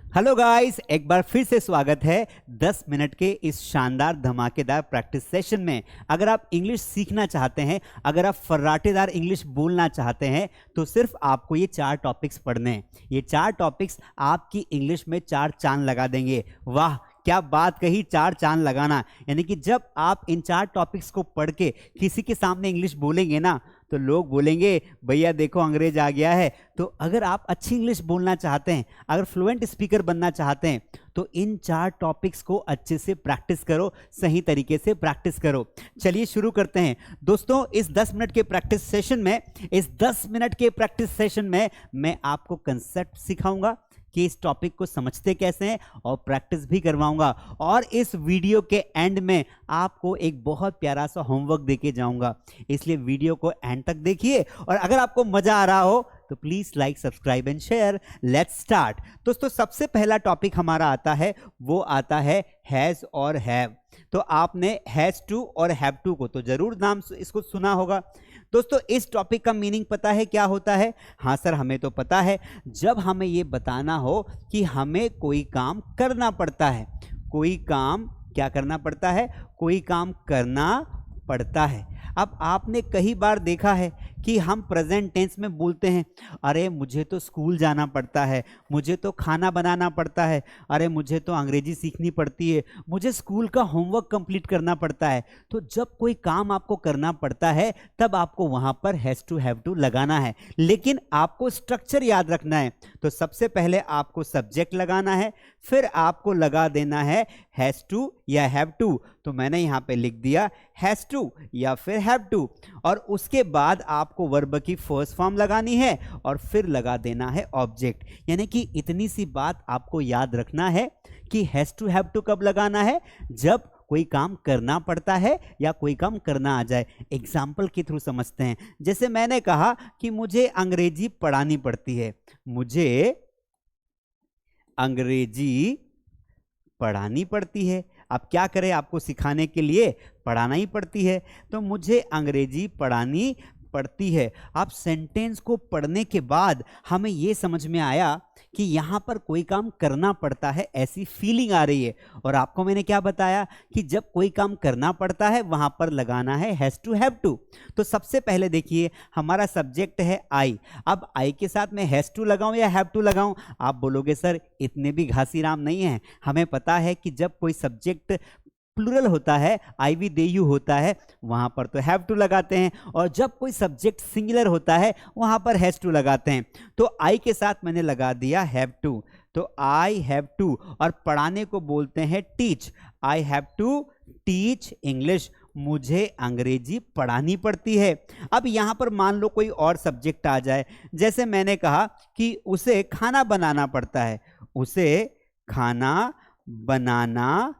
Hello guys, एक बार फिर से स्वागत है 10 मिनट के इस शानदार धमाकेदार प्रैक्टिस सेशन में। अगर आप इंग्लिश सीखना चाहते हैं, अगर आप फर्राटेदार इंग्लिश बोलना चाहते हैं, तो सिर्फ आपको ये 4 टॉपिक्स पढ़ने हैं। ये 4 टॉपिक्स आपकी इंग्लिश में 4 चांद लगा देंगे। वाह, क्या बात कही, 4 चांद लगाना। यानी कि जब आप इन 4 टॉपिक्स को पढ़ के किसी के सामने इंग्लिश बोलेंगे ना, तो लोग बोलेंगे भैया देखो अंग्रेज आ गया है। तो अगर आप अच्छी इंग्लिश बोलना चाहते हैं, अगर फ्लुएंट स्पीकर बनना चाहते हैं, तो इन 4 टॉपिक्स को अच्छे से प्रैक्टिस करो, सही तरीके से प्रैक्टिस करो। चलिए शुरू करते हैं दोस्तों। इस 10 मिनट के प्रैक्टिस सेशन में मैं आपको कंसेप्ट सिखाऊंगा कि इस टॉपिक को समझते कैसे हैं, और प्रैक्टिस भी करवाऊंगा। और इस वीडियो के एंड में आपको एक बहुत प्यारा सा होमवर्क देके जाऊंगा, इसलिए वीडियो को एंड तक देखिए। और अगर आपको मजा आ रहा हो तो please like, subscribe and share. Let's start दोस्तों। सबसे पहला टॉपिक हमारा आता है, वो आता है हैज और हैव। तो आपने हैज टू और हैव टू को तो जरूर नाम इसको सुना होगा। दोस्तों, इस टॉपिक का मीनिंग पता है क्या होता है? हाँ सर, हमें तो पता है। जब हमें ये बताना हो कि हमें कोई काम करना पड़ता है, कोई काम क्या करना पड़ता है? कोई काम करना पड़ता है। अब आपने कई बार देखा है कि हम प्रेजेंट टेंस में बोलते हैं, अरे मुझे तो स्कूल जाना पड़ता है, मुझे तो खाना बनाना पड़ता है, अरे मुझे तो अंग्रेजी सीखनी पड़ती है, मुझे स्कूल का होमवर्क कंप्लीट करना पड़ता है। तो जब कोई काम आपको करना पड़ता है, तब आपको वहां पर हैज टू हैव टू लगाना है। लेकिन आपको स्ट्रक्चर याद रखना है। तो सबसे पहले आपको सब्जेक्ट लगाना है, फिर आपको लगा देना है हैज टू या हैव टू। तो मैंने यहां पे लिख दिया हैज टू या फिर हैव टू। और उसके बाद आपको वर्ब की फर्स्ट फॉर्म लगानी है, और फिर लगा देना है ऑब्जेक्ट। यानी कि इतनी सी बात आपको याद रखना है कि हैज टू हैव टू कब लगाना है? जब कोई काम करना पड़ता है या कोई काम करना आ जाए। एग्जाम्पल के थ्रू समझते हैं। जैसे मैंने कहा कि मुझे अंग्रेजी पढ़ानी पड़ती है, मुझे अंग्रेजी पढ़ानी पड़ती है। अब क्या करें, आपको सिखाने के लिए पढ़ाना ही पड़ती है। तो मुझे अंग्रेजी पढ़ानी पड़ती है। आप सेंटेंस को पढ़ने के बाद हमें यह समझ में आया कि यहां पर कोई काम करना पड़ता है, ऐसी फीलिंग आ रही है। और आपको मैंने क्या बताया कि जब कोई काम करना पड़ता है, वहां पर लगाना है हैज टू हैव टू। तो सबसे पहले देखिए, हमारा सब्जेक्ट है आई। अब आई के साथ मैं हैज टू लगाऊं या हैव टू लगाऊं? आप बोलोगे सर इतने भी घासी राम नहीं है। हमें पता है कि जब कोई सब्जेक्ट प्लूरल होता है, आई वी दे यू होता है, वहां पर तो हैव टू लगाते हैं। और जब कोई सब्जेक्ट सिंगुलर होता है, वहां पर हैज टू लगाते हैं। तो आई के साथ मैंने लगा दिया हैव टू। तो आई हैव टू। और पढ़ाने को बोलते हैं teach. I have to teach English. मुझे अंग्रेजी पढ़ानी पड़ती है। अब यहां पर मान लो कोई और सब्जेक्ट आ जाए। जैसे मैंने कहा कि उसे खाना बनाना पड़ता है, उसे खाना बनाना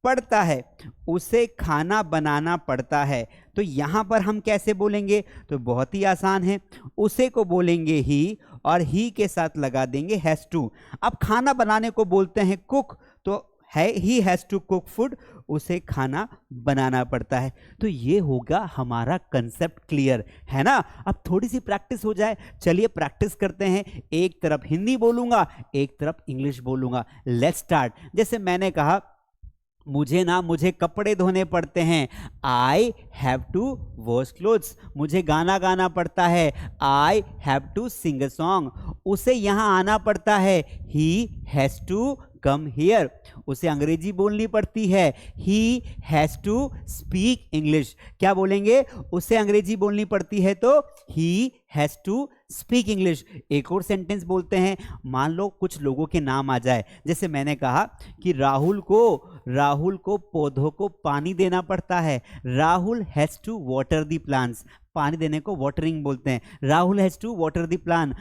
पड़ता है, उसे खाना बनाना पड़ता है। तो यहां पर हम कैसे बोलेंगे? तो बहुत ही आसान है। उसे को बोलेंगे ही, और ही के साथ लगा देंगे हैज टू। अब खाना बनाने को बोलते हैं कुक, तो है he has to cook food, उसे खाना बनाना पड़ता है। तो ये होगा हमारा कंसेप्ट क्लियर है ना। अब थोड़ी सी प्रैक्टिस हो जाए। चलिए प्रैक्टिस करते हैं। एक तरफ हिंदी बोलूंगा, एक तरफ इंग्लिश बोलूंगा। Let's start. जैसे मैंने कहा मुझे कपड़े धोने पड़ते हैं, I have to wash clothes. मुझे गाना गाना पड़ता है, I have to sing a song. उसे यहां आना पड़ता है, he has to come here. उसे अंग्रेजी बोलनी पड़ती है, he has to speak English. क्या बोलेंगे? उसे अंग्रेजी बोलनी पड़ती है, तो he has to speak English. एक और सेंटेंस बोलते हैं। मान लो कुछ लोगों के नाम आ जाए। जैसे मैंने कहा कि राहुल को पौधों को पानी देना पड़ता है, Rahul has to water the plants. पानी देने को वाटरिंग बोलते हैं। Rahul has to water the plant.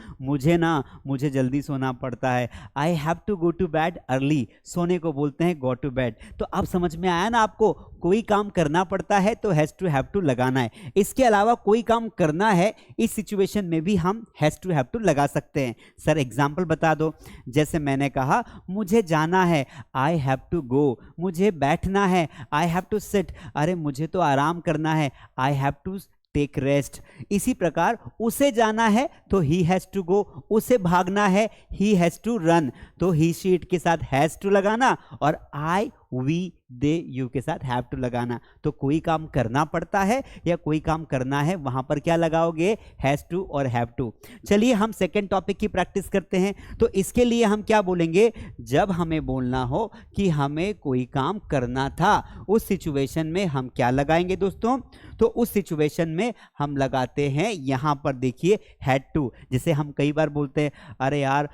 मुझे जल्दी सोना पड़ता है, I have to go to bed early. सोने को बोलते हैं गो टू बेड। तो अब समझ में आया ना आपको, कोई काम करना पड़ता है तो हैज टू हैव टू लगाना है। इसके अलावा कोई काम करना है, इस सिचुएशन में भी हम हैज टू हैव टू लगा सकते हैं। सर एग्जांपल बता दो। जैसे मैंने कहा मुझे जाना है, आई हैव टू गो। मुझे बैठना है, आई हैव टू सिट। अरे मुझे तो आराम करना है, I have to take rest. इसी प्रकार उसे जाना है तो ही हैज टू गो, उसे भागना है ही हैज टू रन, तो ही शी इट के साथ हैज टू लगाना और आई वी दे यू के साथ हैव टू लगाना। तो कोई काम करना पड़ता है या कोई काम करना है, वहां पर क्या लगाओगे, हैज टू और हैव टू। चलिए हम सेकेंड टॉपिक की प्रैक्टिस करते हैं। तो इसके लिए हम क्या बोलेंगे, जब हमें बोलना हो कि हमें कोई काम करना था, उस सिचुएशन में हम क्या लगाएंगे दोस्तों, तो उस सिचुएशन में हम लगाते हैं यहां पर देखिए हैड टू। जैसे हम कई बार बोलते हैं अरे यार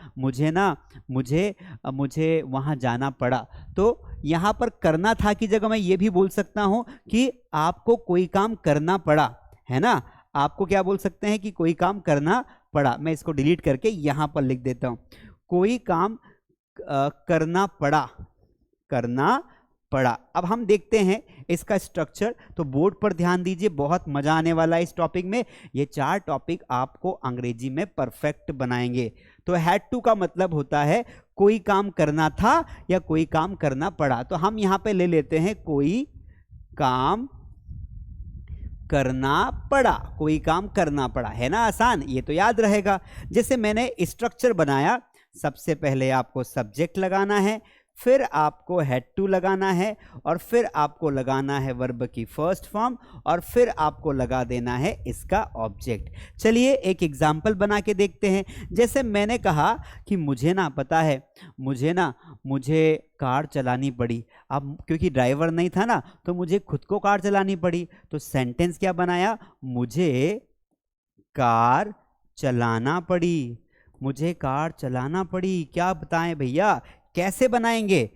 मुझे वहां जाना पड़ा, तो यहां पर करना था की जगह मैं ये भी बोल सकता हूं कि आपको कोई काम करना पड़ा, है ना। आपको क्या बोल सकते हैं कि कोई काम करना पड़ा। मैं इसको डिलीट करके यहां पर लिख देता हूं, कोई काम करना पड़ा। अब हम देखते हैं इसका स्ट्रक्चर। तो बोर्ड पर ध्यान दीजिए, बहुत मजा आने वाला है इस टॉपिक में। ये 4 टॉपिक आपको अंग्रेजी में परफेक्ट बनाएंगे। तो हैड टू का मतलब होता है कोई काम करना था या कोई काम करना पड़ा। तो हम यहां पे ले लेते हैं कोई काम करना पड़ा, कोई काम करना पड़ा, है ना आसान, ये तो याद रहेगा। जैसे मैंने स्ट्रक्चर बनाया, सबसे पहले आपको सब्जेक्ट लगाना है, फिर आपको हैड टू लगाना है, और फिर आपको लगाना है वर्ब की फर्स्ट फॉर्म, और फिर आपको लगा देना है इसका ऑब्जेक्ट। चलिए एक एग्जाम्पल बना के देखते हैं। जैसे मैंने कहा कि मुझे कार चलानी पड़ी। अब क्योंकि ड्राइवर नहीं था ना, तो मुझे खुद को कार चलानी पड़ी। तो सेंटेंस क्या बनाया, मुझे कार चलाना पड़ी, मुझे कार चलाना पड़ी। क्या बताएं भैया, कैसे बनाएंगे,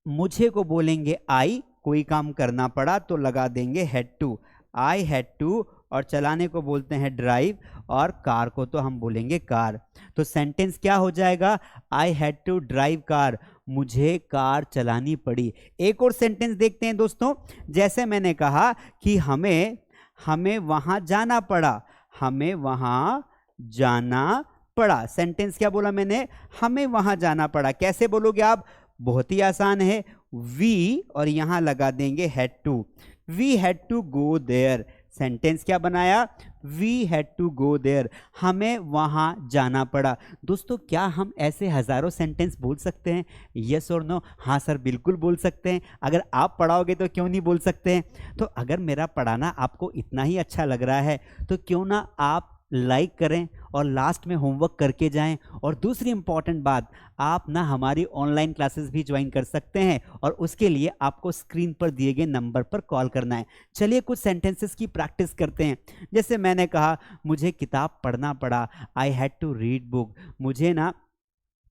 मुझे को बोलेंगे आई, कोई काम करना पड़ा तो लगा देंगे had to, I had to, और चलाने को बोलते हैं ड्राइव, और कार को तो हम बोलेंगे कार। तो सेंटेंस क्या हो जाएगा, I had to drive car, मुझे कार चलानी पड़ी। एक और सेंटेंस देखते हैं दोस्तों। जैसे मैंने कहा कि हमें वहां जाना पड़ा, हमें वहां जाना पड़ा। सेंटेंस क्या बोला मैंने, हमें वहां जाना पड़ा। कैसे बोलोगे आप, बहुत ही आसान है, वी और यहां लगा देंगे had to, we had to go there. Sentence क्या बनाया, we had to go there, हमें वहां जाना पड़ा। दोस्तों क्या हम ऐसे हजारों सेंटेंस बोल सकते हैं, यस और नो? हाँ सर बिल्कुल बोल सकते हैं। अगर आप पढ़ाओगे तो क्यों नहीं बोल सकते हैं। तो अगर मेरा पढ़ाना आपको इतना ही अच्छा लग रहा है तो क्यों ना आप लाइक करें और लास्ट में होमवर्क करके जाएं। और दूसरी इंपॉर्टेंट बात, आप ना हमारी ऑनलाइन क्लासेस भी ज्वाइन कर सकते हैं, और उसके लिए आपको स्क्रीन पर दिए गए नंबर पर कॉल करना है। चलिए कुछ सेंटेंसेस की प्रैक्टिस करते हैं। जैसे मैंने कहा मुझे किताब पढ़ना पड़ा, I had to read book.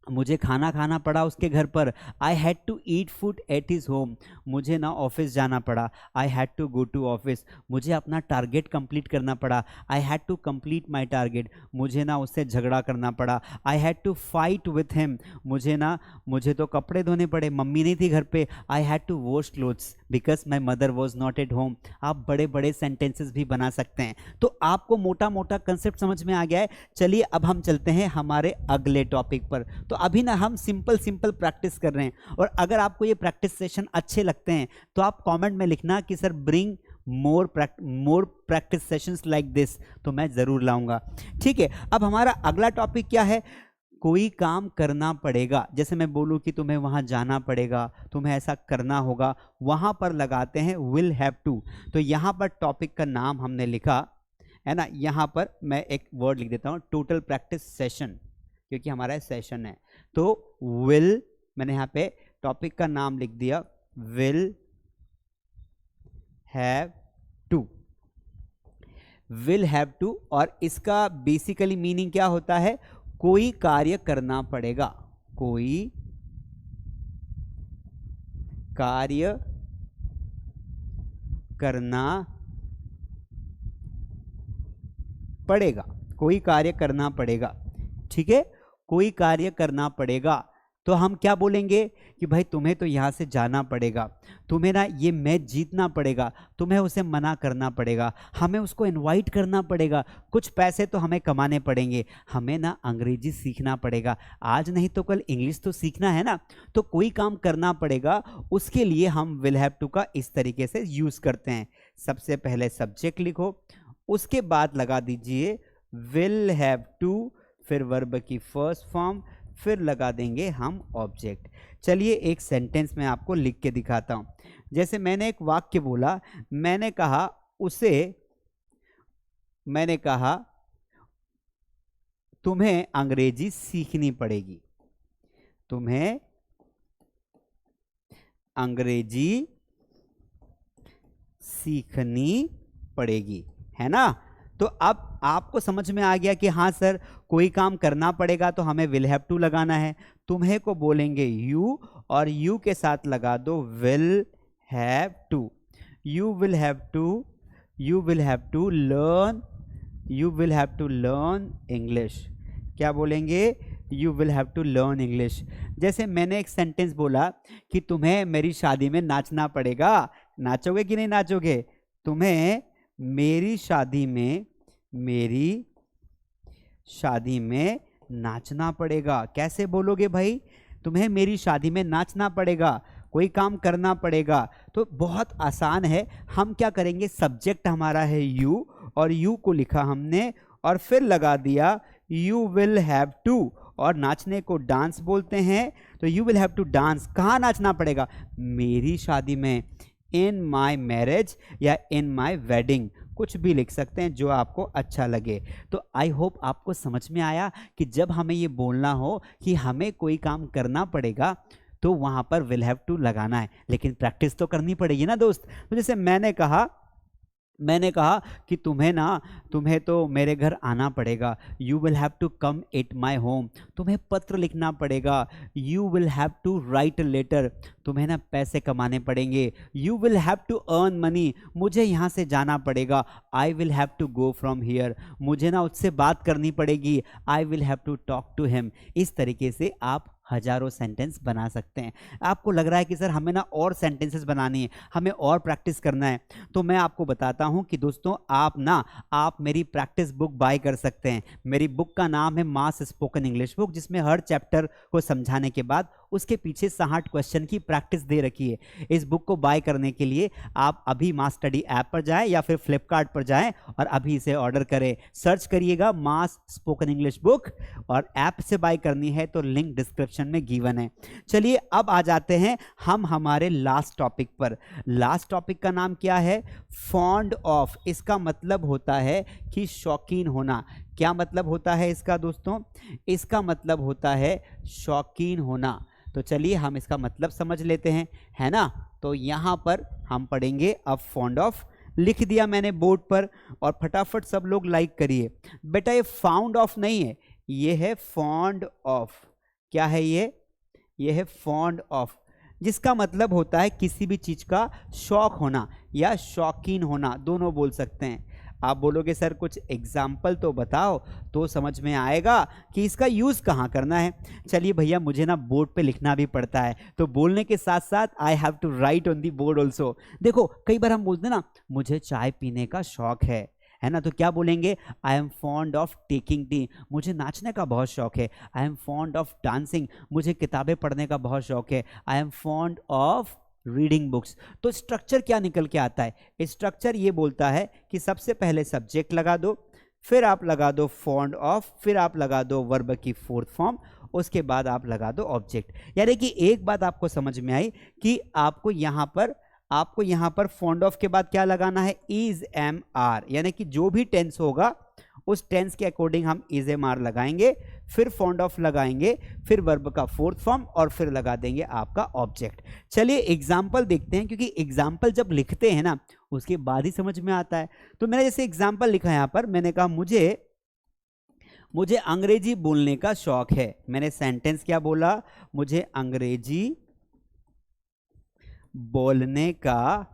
मुझे खाना खाना पड़ा उसके घर पर, I had to eat food at his home. मुझे ना ऑफिस जाना पड़ा, I had to go to office. मुझे अपना टारगेट कंप्लीट करना पड़ा, I had to complete my target. मुझे ना उससे झगड़ा करना पड़ा, I had to fight with him. मुझे तो कपड़े धोने पड़े, मम्मी नहीं थी घर पे, I had to wash clothes because my mother was not at home. आप बड़े बड़े सेंटेंसेस भी बना सकते हैं। तो आपको मोटा मोटा कंसेप्ट समझ में आ गया है। चलिए अब हम चलते हैं हमारे अगले टॉपिक पर। तो अभी ना हम सिंपल प्रैक्टिस कर रहे हैं, और अगर आपको ये प्रैक्टिस सेशन अच्छे लगते हैं तो आप कमेंट में लिखना कि sir bring more practice sessions like this, तो मैं जरूर लाऊंगा। ठीक है, अब हमारा अगला टॉपिक क्या है, कोई काम करना पड़ेगा। जैसे मैं बोलूं कि तुम्हें वहां जाना पड़ेगा, तुम्हें ऐसा करना होगा, वहां पर लगाते हैं विल हैव टू। तो यहां पर टॉपिक का नाम हमने लिखा है ना, यहां पर मैं एक वर्ड लिख देता हूं, टोटल प्रैक्टिस सेशन, क्योंकि हमारा सेशन है। तो विल, मैंने यहां पे टॉपिक का नाम लिख दिया will have to, will have to. और इसका बेसिकली मीनिंग क्या होता है, कोई कार्य करना पड़ेगा, कोई कार्य करना पड़ेगा, कोई कार्य करना पड़ेगा। ठीक है, कोई कार्य करना पड़ेगा। तो हम क्या बोलेंगे कि भाई तुम्हें तो यहां से जाना पड़ेगा, तुम्हें ना ये मैच जीतना पड़ेगा, तुम्हें उसे मना करना पड़ेगा, हमें उसको इनवाइट करना पड़ेगा, कुछ पैसे तो हमें कमाने पड़ेंगे, हमें ना अंग्रेजी सीखना पड़ेगा, आज नहीं तो कल इंग्लिश तो सीखना है ना। तो कोई काम करना पड़ेगा, उसके लिए हम विल हैव टू का इस तरीके से यूज करते हैं। सबसे पहले सब्जेक्ट लिखो, उसके बाद लगा दीजिए विल हैव टू, फिर वर्ब की फर्स्ट फॉर्म, फिर लगा देंगे हम ऑब्जेक्ट। चलिए एक सेंटेंस में आपको लिख के दिखाता हूं। जैसे मैंने एक वाक्य बोला, मैंने कहा तुम्हें अंग्रेजी सीखनी पड़ेगी, तुम्हें अंग्रेजी सीखनी पड़ेगी, है ना। तो अब आपको समझ में आ गया कि हाँ सर कोई काम करना पड़ेगा तो हमें विल हैव टू लगाना है। तुम्हें को बोलेंगे यू और यू के साथ लगा दो will have to. You will have to learn English. क्या बोलेंगे? You will have to learn English. जैसे मैंने एक सेंटेंस बोला कि तुम्हें मेरी शादी में नाचना पड़ेगा, नाचोगे कि नहीं नाचोगे? तुम्हें मेरी शादी में नाचना पड़ेगा। कैसे बोलोगे भाई? तुम्हें मेरी शादी में नाचना पड़ेगा, कोई काम करना पड़ेगा। तो बहुत आसान है। हम क्या करेंगे, सब्जेक्ट हमारा है यू और यू को लिखा हमने और फिर लगा दिया यू विल हैव टू, और नाचने को डांस बोलते हैं। तो you will have to dance. कहाँ नाचना पड़ेगा? मेरी शादी में, इन माई मैरिज या इन माई वेडिंग, कुछ भी लिख सकते हैं जो आपको अच्छा लगे। तो आई होप आपको समझ में आया कि जब हमें ये बोलना हो कि हमें कोई काम करना पड़ेगा तो वहाँ पर विल हैव टू लगाना है, लेकिन प्रैक्टिस तो करनी पड़ेगी ना दोस्त। तो जैसे मैंने कहा कि तुम्हें तो मेरे घर आना पड़ेगा, you will have to come at my home. तुम्हें पत्र लिखना पड़ेगा, you will have to write a letter. तुम्हें ना पैसे कमाने पड़ेंगे, you will have to earn money. मुझे यहाँ से जाना पड़ेगा, I will have to go from here. मुझे ना उससे बात करनी पड़ेगी, I will have to talk to him. इस तरीके से आप हजारों सेंटेंस बना सकते हैं। आपको लग रहा है कि सर हमें ना और सेंटेंसेस बनानी है, हमें और प्रैक्टिस करना है, तो मैं आपको बताता हूं कि दोस्तों आप मेरी प्रैक्टिस बुक बाय कर सकते हैं। मेरी बुक का नाम है मास स्पोकन इंग्लिश बुक, जिसमें हर चैप्टर को समझाने के बाद उसके पीछे 60 क्वेश्चन की प्रैक्टिस दे रखी है। इस बुक को बाय करने के लिए आप अभी मास स्टडी ऐप पर जाएं या फिर फ्लिपकार्ट पर जाएं और अभी इसे ऑर्डर करें। सर्च करिएगा मास स्पोकन इंग्लिश बुक, और ऐप से बाय करनी है तो लिंक डिस्क्रिप्शन में गिवन है। चलिए अब आ जाते हैं हम हमारे लास्ट टॉपिक पर। लास्ट टॉपिक का नाम क्या है? Fond of. इसका मतलब होता है कि शौकीन होना। क्या मतलब होता है इसका दोस्तों? इसका मतलब होता है शौकीन होना। तो चलिए हम इसका मतलब समझ लेते हैं, है ना। तो यहां पर हम पढ़ेंगे अब फॉन्ड ऑफ। लिख दिया मैंने बोर्ड पर, और फटाफट सब लोग लाइक करिए। बेटा ये फाउंड ऑफ नहीं है, ये है फॉन्ड ऑफ। क्या है ये? ये है फॉन्ड ऑफ, जिसका मतलब होता है किसी भी चीज का शौक होना या शौकीन होना, दोनों बोल सकते हैं। आप बोलोगे सर कुछ एग्जाम्पल तो बताओ, तो समझ में आएगा कि इसका यूज कहाँ करना है। चलिए भैया, मुझे ना बोर्ड पे लिखना भी पड़ता है, तो बोलने के साथ साथ I have to write on the board also. देखो कई बार हम बोलते हैं ना, मुझे चाय पीने का शौक है ना, तो क्या बोलेंगे? आई am fond of taking tea. मुझे नाचने का बहुत शौक है। I am fond of dancing. मुझे किताबें पढ़ने का बहुत शौक है। I am fond of reading books. तो स्ट्रक्चर क्या निकल के आता है? स्ट्रक्चर ये बोलता है कि सबसे पहले सब्जेक्ट लगा दो, फिर आप लगा दो फॉन्ड ऑफ, फिर आप लगा दो वर्ब की फोर्थ फॉर्म, उसके बाद आप लगा दो ऑब्जेक्ट। यानी कि एक बात आपको समझ में आई कि आपको यहाँ पर फॉन्ड ऑफ के बाद क्या लगाना है? Is am are. यानी कि जो भी टेंस होगा उस टेंस के अकॉर्डिंग हम इज एम आर लगाएंगे, फिर फॉन्ड ऑफ लगाएंगे, फिर वर्ब का फोर्थ फॉर्म, और फिर लगा देंगे आपका ऑब्जेक्ट। चलिए एग्जाम्पल देखते हैं, क्योंकि एग्जाम्पल जब लिखते हैं ना उसके बाद ही समझ में आता है। तो मैंने जैसे एग्जाम्पल लिखा है यहाँ पर, मैंने कहा मुझे अंग्रेजी बोलने का शौक है। मैंने सेंटेंस क्या बोला? मुझे अंग्रेजी बोलने का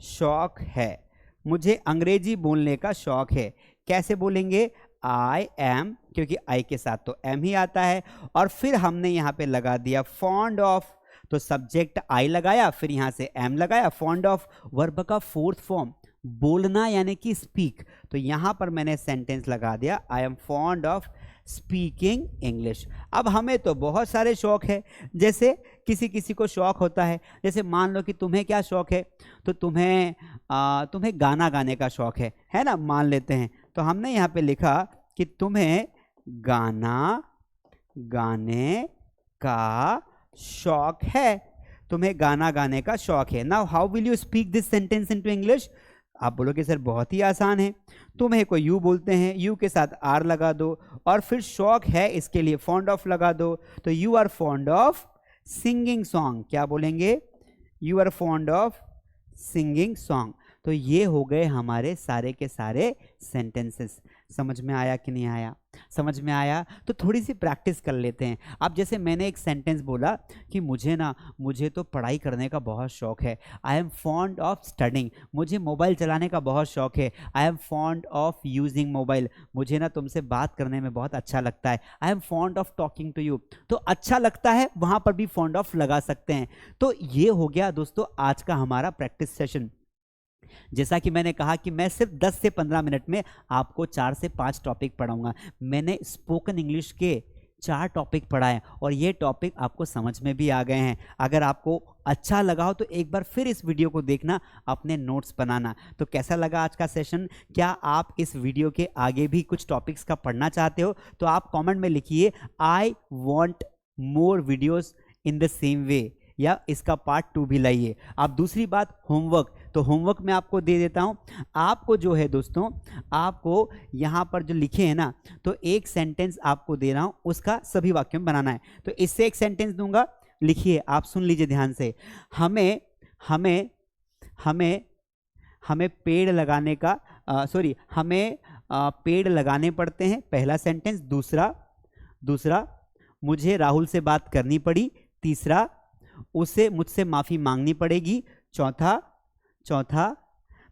शौक है। मुझे अंग्रेजी बोलने का शौक है। कैसे बोलेंगे? आई एम, क्योंकि आई के साथ तो एम ही आता है, और फिर हमने यहां पे लगा दिया फॉन्ड ऑफ। तो सब्जेक्ट आई लगाया, फिर यहां से एम लगाया, फॉन्ड ऑफ वर्ब का फोर्थ फॉर्म, बोलना यानी कि स्पीक। तो यहां पर मैंने सेंटेंस लगा दिया आई am fond of speaking English. अब हमें तो बहुत सारे शौक है, जैसे किसी किसी को शौक होता है, जैसे मान लो कि तुम्हें क्या शौक है, तो तुम्हें गाना गाने का शौक है ना, मान लेते हैं। तो हमने यहाँ पे लिखा कि तुम्हें गाना गाने का शौक है, तुम्हें गाना गाने का शौक है। Now how will you speak this sentence into English? आप बोलोगे सर बहुत ही आसान है। तुम्हें को यू बोलते हैं, यू के साथ आर लगा दो और फिर शौक है इसके लिए फॉन्ड ऑफ लगा दो, तो you are fond of singing song. क्या बोलेंगे? You are fond of singing song. तो ये हो गए हमारे सारे के सारे सेंटेंसेस। समझ में आया कि नहीं आया? समझ में आया? तो थोड़ी सी प्रैक्टिस कर लेते हैं। अब जैसे मैंने एक सेंटेंस बोला कि मुझे तो पढ़ाई करने का बहुत शौक है, I am fond of studying. मुझे मोबाइल चलाने का बहुत शौक है, I am fond of using mobile. मुझे ना तुमसे बात करने में बहुत अच्छा लगता है, I am fond of talking to you. तो अच्छा लगता है वहां पर भी फॉन्ड ऑफ लगा सकते हैं। तो ये हो गया दोस्तों आज का हमारा प्रैक्टिस सेशन। जैसा कि मैंने कहा कि मैं सिर्फ 10 से 15 मिनट में आपको 4 से 5 टॉपिक पढ़ाऊंगा। मैंने स्पोकन इंग्लिश के 4 टॉपिक पढ़ाए और ये टॉपिक आपको समझ में भी आ गए हैं। अगर आपको अच्छा लगा हो तो एक बार फिर इस वीडियो को देखना, अपने नोट्स बनाना। तो कैसा लगा आज का सेशन? क्या आप इस वीडियो के आगे भी कुछ टॉपिक्स का पढ़ना चाहते हो? तो आप कमेंट में लिखिए I want more videos in the same way, या इसका पार्ट 2 भी लाइए। अब दूसरी बात, होमवर्क। तो होमवर्क मैं आपको दे देता हूं। आपको जो है दोस्तों, आपको यहां पर जो लिखे हैं ना, तो एक सेंटेंस आपको दे रहा हूं, उसका सभी वाक्यों में बनाना है। तो इससे एक सेंटेंस दूंगा, लिखिए, आप सुन लीजिए ध्यान से। हमें हमें हमें हमें पेड़ लगाने का हमें पेड़ लगाने पड़ते हैं, पहला सेंटेंस। दूसरा मुझे राहुल से बात करनी पड़ी। तीसरा, उसे मुझसे माफी मांगनी पड़ेगी। चौथा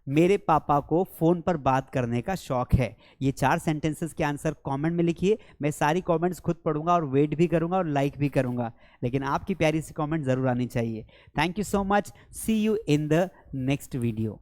मेरे पापा को फोन पर बात करने का शौक है। ये 4 सेंटेंसेस के आंसर कमेंट में लिखिए। मैं सारी कमेंट्स खुद पढ़ूंगा और वेट भी करूंगा और लाइक भी करूंगा, लेकिन आपकी प्यारी सी कमेंट जरूर आनी चाहिए। Thank you so much. See you in the next video.